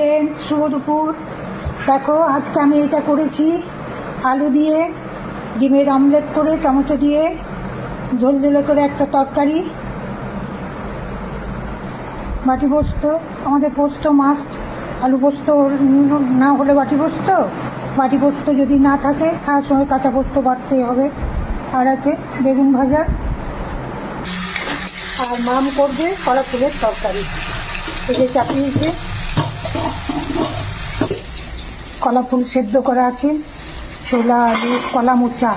Friends, শুভ দুপুর। দেখো আজকে আমি এটা করেছি আলু দিয়ে ডিমের অমলেট করে টমেটো দিয়ে ঝোল ঝোলে করে একটা তরকারি, বাটি পোস্ত। আমাদের পোস্ত মাস্ট, আলু পোস্ত না হলে বাটি পোস্ত যদি না থাকে খাওয়ার সময় কাঁচা পোস্ত বাটতেই হবে। আর আছে বেগুন ভাজা, আর মাম করবে কলা ফুলের তরকারি। এই যে চাপিয়েছে, কলা ফুল সেদ্ধ করা আছে, ছোলা আলু কলা মোচা,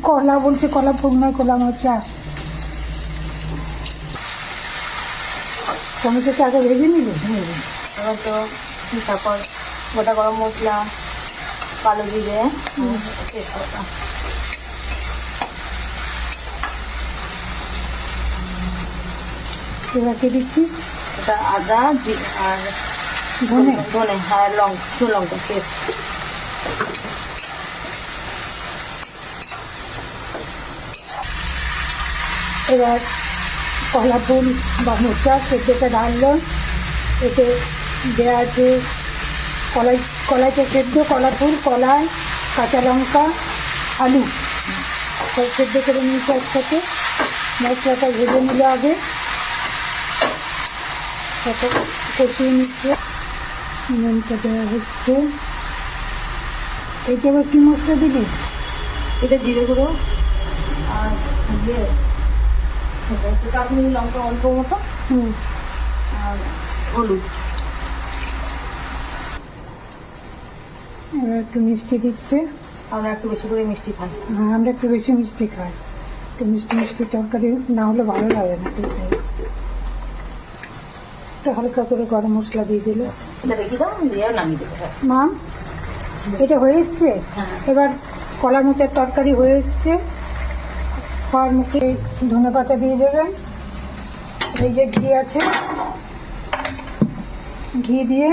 কলা বলছে কলা ফুল নয় কলা মোচা। টমেটোকে আগে ভেজে নিলে টমেটো, তারপর গোটা গরম মশলা, কালো জিরে, তেজপাতা। এবার কে দিচ্ছি এটা আদা আর ধনে। ধনে আর লঙ্কা পেস্ট। এবার কলা ফুল বা মোচা সেদ্ধটা ঢাললাম। এতে দেওয়া আছে কলাইতে সেদ্ধ কলা ফুল, কলাই, কাঁচা লঙ্কা, আলু সব সেদ্ধ করে নিয়েছে একসাথে। মশলাটা ভেজে নিলে আগে সেটা কষিয়ে নিচ্ছে, নুনটা দেওয়া হচ্ছে। এইটা এবার কী মশলা দিবি? এটা জিরে গুঁড়ো আর কাশ্মীরি লঙ্কা অল্প মতো, আর হলুদ। এবার একটু মিষ্টি দিচ্ছে। আমরা একটু বেশি করে মিষ্টি খাই। হ্যাঁ, আমরা একটু বেশি মিষ্টি খাই, একটু মিষ্টি তরকারি না হলে ভালো লাগে না খেতে। একটু হালকা করে গরম মশলা দিয়ে দিল। এটা রেখে দাও, দিয়ে নামিয়ে দেবো। মাম, এটা হয়ে এসছে। এবার কলা মোচার তরকারি হয়ে এসছে। খাওয়ার মুখে ধনে পাতা দিয়ে দেবেন। এই যে ঘি আছে, ঘি দিয়ে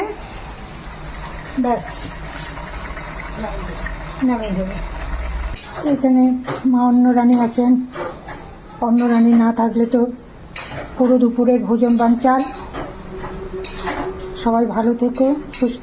ব্যাস নামিয়ে দেবে। এখানে মা অন্নরানী আছেন, অন্নরানী না থাকলে তো পুরো দুপুরের ভোজন বাঞ্চাল। সবাই ভালো থেকো, সুস্থ।